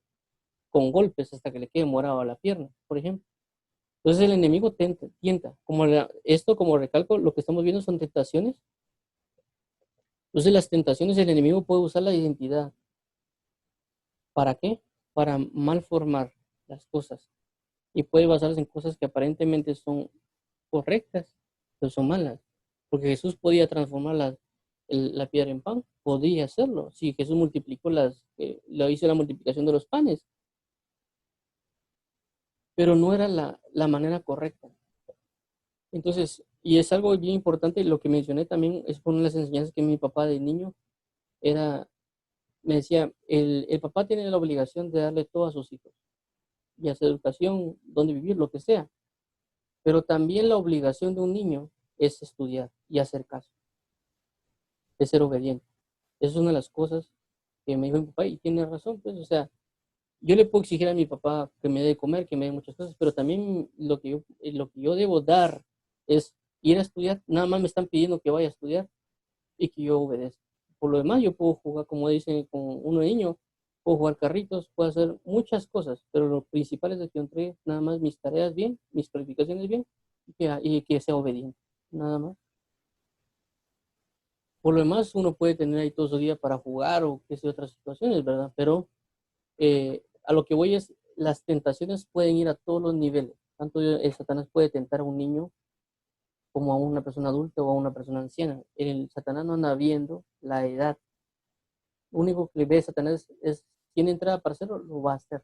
con golpes hasta que le quede morado a la pierna, por ejemplo. Entonces el enemigo tienta. Esto, como recalco, lo que estamos viendo son tentaciones. Entonces las tentaciones, el enemigo puede usar la identidad. ¿Para qué? Para malformar las cosas. Y puede basarse en cosas que aparentemente son correctas, pero son malas. Porque Jesús podía transformar la piedra en pan, podía hacerlo. Si Jesús lo hizo la multiplicación de los panes, pero no era la manera correcta. Entonces, y es algo bien importante, lo que mencioné también, es una de las enseñanzas que mi papá de niño era, me decía, el papá tiene la obligación de darle todo a sus hijos, ya sea educación, dónde vivir, lo que sea, pero también la obligación de un niño es estudiar y hacer caso, es ser obediente. Esa es una de las cosas que me dijo mi papá y tiene razón, pues, o sea, yo le puedo exigir a mi papá que me dé de comer, que me dé muchas cosas, pero también lo que yo debo dar es ir a estudiar. Nada más me están pidiendo que vaya a estudiar y que yo obedezca. Por lo demás, yo puedo jugar, como dicen, con uno niño, puedo jugar carritos, puedo hacer muchas cosas, pero lo principal es que yo entregue nada más mis tareas bien, mis calificaciones bien y que sea obediente, nada más. Por lo demás, uno puede tener ahí todo su día para jugar o qué sé, otras situaciones, ¿verdad? Pero a lo que voy es, las tentaciones pueden ir a todos los niveles. Tanto el Satanás puede tentar a un niño como a una persona adulta o a una persona anciana. El Satanás no anda viendo la edad. Lo único que ve Satanás es, tiene entrada para hacerlo, lo va a hacer.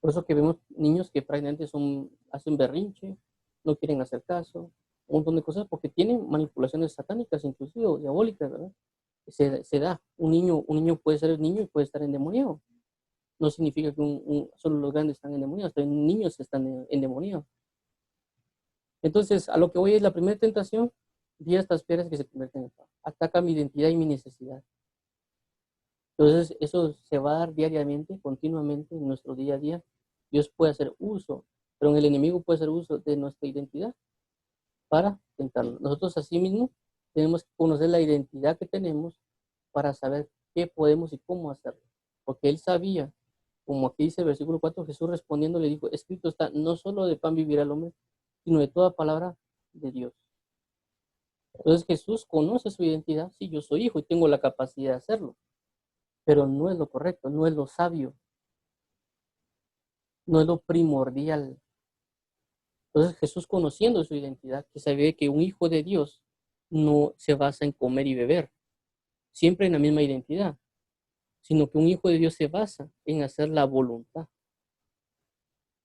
Por eso que vemos niños que prácticamente hacen berrinche, no quieren hacer caso, un montón de cosas, porque tienen manipulaciones satánicas, inclusive, o diabólicas, ¿verdad? Se da. Un niño puede ser niño y puede estar endemoniado. No significa que solo los grandes están endemoniados, también niños están endemoniados. Entonces, a lo que voy es la primera tentación, di estas piedras que se convierten en pan. Ataca mi identidad y mi necesidad. Entonces, eso se va a dar diariamente, continuamente, en nuestro día a día. Dios puede hacer uso, pero el enemigo puede hacer uso de nuestra identidad para tentarlo. Nosotros, asimismo, tenemos que conocer la identidad que tenemos para saber qué podemos y cómo hacerlo. Porque él sabía, como aquí dice el versículo 4, Jesús respondiendo le dijo, escrito está, no solo de pan vivirá el hombre, sino de toda palabra de Dios. Entonces Jesús conoce su identidad, sí, yo soy hijo y tengo la capacidad de hacerlo, pero no es lo correcto, no es lo sabio, no es lo primordial. Entonces Jesús, conociendo su identidad, que sabía que un hijo de Dios no se basa en comer y beber, siempre en la misma identidad, sino que un hijo de Dios se basa en hacer la voluntad,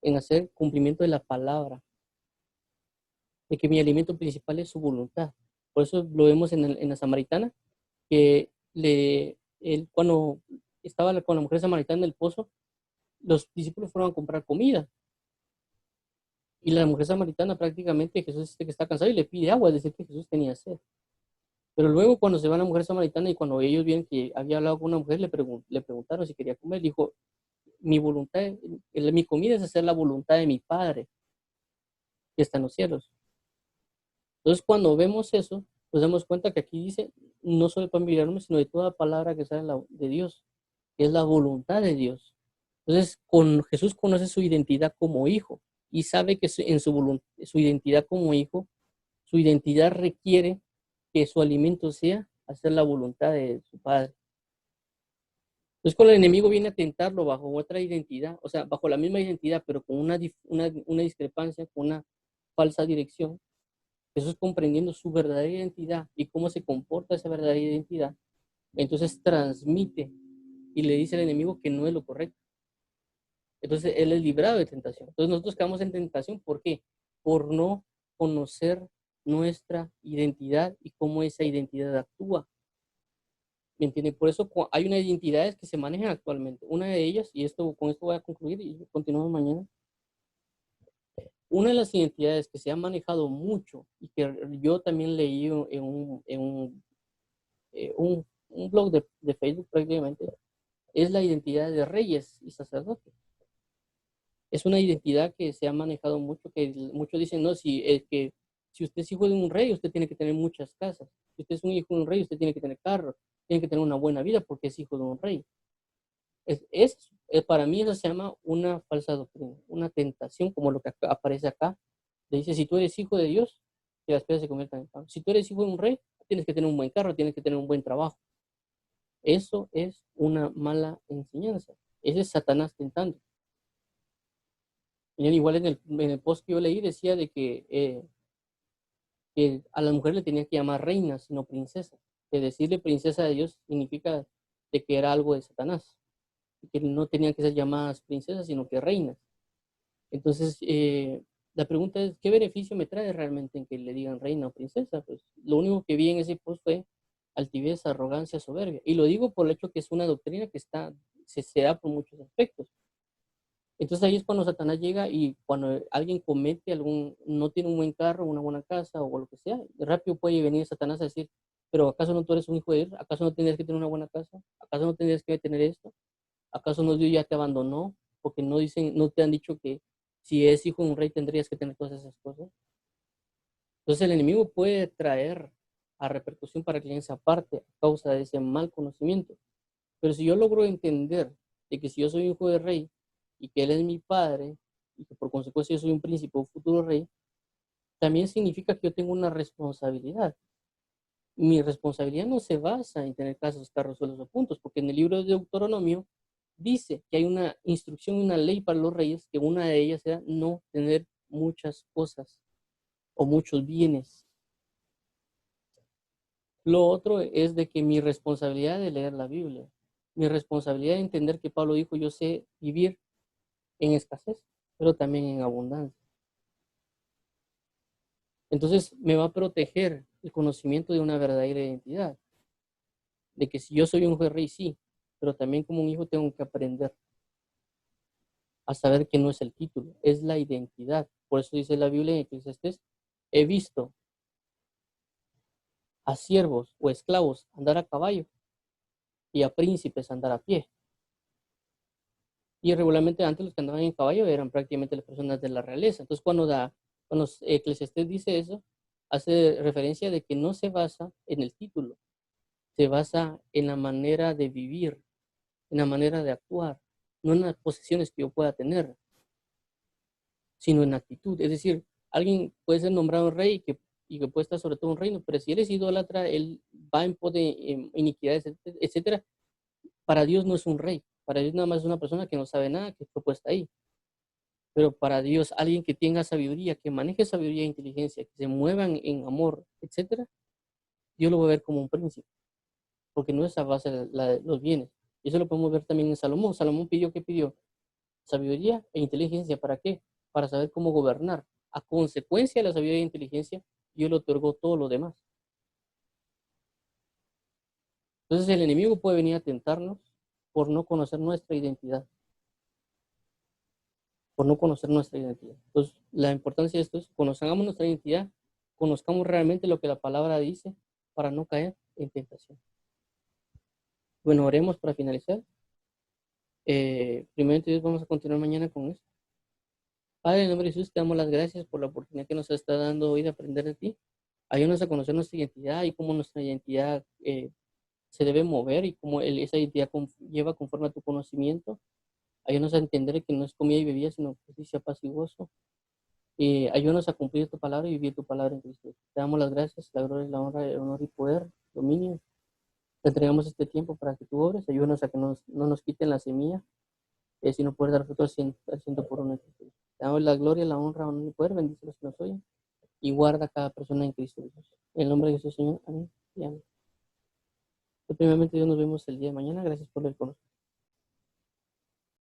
en hacer cumplimiento de la palabra, de que mi alimento principal es su voluntad. Por eso lo vemos en la samaritana, que cuando estaba con la mujer samaritana en el pozo, los discípulos fueron a comprar comida. Y la mujer samaritana prácticamente, Jesús dice que está cansado y le pide agua, es decir, que Jesús tenía sed. Pero luego cuando se va la mujer samaritana y cuando ellos vieron que había hablado con una mujer, le preguntaron si quería comer. Dijo, mi voluntad, mi comida es hacer la voluntad de mi Padre que está en los cielos. Entonces cuando vemos eso, nos damos cuenta que aquí dice, no solo el pan vivirá, sino de toda palabra que sale de Dios, que es la voluntad de Dios. Entonces Jesús conoce su identidad como hijo y sabe que en su identidad como hijo, su identidad requiere que su alimento sea hacer la voluntad de su Padre. Entonces, cuando el enemigo viene a tentarlo bajo otra identidad, o sea, bajo la misma identidad, pero con una discrepancia, con una falsa dirección, Jesús, comprendiendo su verdadera identidad y cómo se comporta esa verdadera identidad, entonces transmite y le dice al enemigo que no es lo correcto. Entonces, él es librado de tentación. Entonces, nosotros quedamos en tentación, ¿por qué? Por no conocer nuestra identidad y cómo esa identidad actúa. ¿Me entienden? Por eso hay unas identidades que se manejan actualmente. Una de ellas, y con esto voy a concluir y continuamos mañana. Una de las identidades que se ha manejado mucho y que yo también leí en un blog de Facebook prácticamente, es la identidad de reyes y sacerdotes. Es una identidad que se ha manejado mucho, que muchos dicen, no, si usted es hijo de un rey, usted tiene que tener muchas casas. Si usted es un hijo de un rey, usted tiene que tener carros, tiene que tener una buena vida porque es hijo de un rey. Para mí eso se llama una falsa doctrina, una tentación, como lo que aparece acá. Le dice, si tú eres hijo de Dios, que las piedras se conviertan en pan. Si tú eres hijo de un rey, tienes que tener un buen carro, tienes que tener un buen trabajo. Eso es una mala enseñanza. Ese es Satanás tentando. Y igual en el post que yo leí decía de que a la mujer le tenía que llamar reina, sino princesa. Que decirle princesa de Dios significa de que era algo de Satanás. Y que no tenían que ser llamadas princesas, sino que reinas. Entonces, la pregunta es, ¿qué beneficio me trae realmente en que le digan reina o princesa? Pues lo único que vi en ese post fue altivez, arrogancia, soberbia. Y lo digo por el hecho que es una doctrina que se da por muchos aspectos. Entonces ahí es cuando Satanás llega y cuando alguien no tiene un buen carro, una buena casa o lo que sea, rápido puede venir Satanás a decir, pero ¿acaso no tú eres un hijo de Dios? ¿Acaso no tendrías que tener una buena casa? ¿Acaso no tendrías que tener esto? ¿Acaso no Dios ya te abandonó? Porque no dicen, no te han dicho que si es hijo de un rey tendrías que tener todas esas cosas. Entonces el enemigo puede traer a repercusión para que alguien se aparte a causa de ese mal conocimiento. Pero si yo logro entender de que si yo soy hijo de rey y que él es mi padre y que por consecuencia yo soy un príncipe o futuro rey, también significa que yo tengo una responsabilidad. Mi responsabilidad no se basa en tener casos, carros, suelos o puntos, porque en el libro de Deuteronomio dice que hay una instrucción, una ley para los reyes, que una de ellas era no tener muchas cosas o muchos bienes. Lo otro es de que mi responsabilidad de leer la Biblia, mi responsabilidad de entender que Pablo dijo, yo sé vivir en escasez, pero también en abundancia. Entonces me va a proteger el conocimiento de una verdadera identidad, de que si yo soy un hijo de rey, sí, pero también como un hijo tengo que aprender a saber que no es el título, es la identidad. Por eso dice la Biblia en Eclesiastés, he visto a siervos o esclavos andar a caballo y a príncipes andar a pie. Y regularmente antes los que andaban en caballo eran prácticamente las personas de la realeza. Entonces cuando Eclesiastés dice eso, hace referencia de que no se basa en el título, se basa en la manera de vivir, en la manera de actuar, no en las posesiones que yo pueda tener, sino en actitud. Es decir, alguien puede ser nombrado rey y que puede estar sobre todo un reino, pero si él es idólatra, él va en pos de iniquidades, etcétera. Para Dios no es un rey, para Dios nada más es una persona que no sabe nada, que fue puesta ahí. Pero para Dios, alguien que tenga sabiduría, que maneje sabiduría e inteligencia, que se muevan en amor, etcétera, Dios lo va a ver como un príncipe, porque no es a base de los bienes. Y eso lo podemos ver también en Salomón. Salomón pidió, ¿qué pidió? Sabiduría e inteligencia. ¿Para qué? Para saber cómo gobernar. A consecuencia de la sabiduría e inteligencia, Dios le otorgó todo lo demás. Entonces el enemigo puede venir a tentarnos por no conocer nuestra identidad, por no conocer nuestra identidad. Entonces la importancia de esto es, conozcamos nuestra identidad, conozcamos realmente lo que la palabra dice para no caer en tentación. Bueno, oremos para finalizar. Primero, Dios, vamos a continuar mañana con esto. Padre, en el nombre de Jesús, te damos las gracias por la oportunidad que nos está dando hoy de aprender de ti. Ayúdanos a conocer nuestra identidad y cómo nuestra identidad se debe mover y cómo esa identidad lleva conforme a tu conocimiento. Ayúdanos a entender que no es comida y bebida, sino justicia, paz y gozo. Ayúdanos a cumplir tu palabra y vivir tu palabra en Cristo. Te damos las gracias, la gloria, la honra, el honor y poder, dominio. Te entregamos este tiempo para que tú obres. Ayúdanos a que no nos quiten la semilla, sino poder dar fruto al ciento por uno. Te damos la gloria, la honra, honor y poder. Bendice los que nos oyen y guarda a cada persona en Cristo Jesús. En el nombre de Jesús, Señor. Amén y amén. Primeramente, Dios, nos vemos el día de mañana. Gracias por el conocimiento.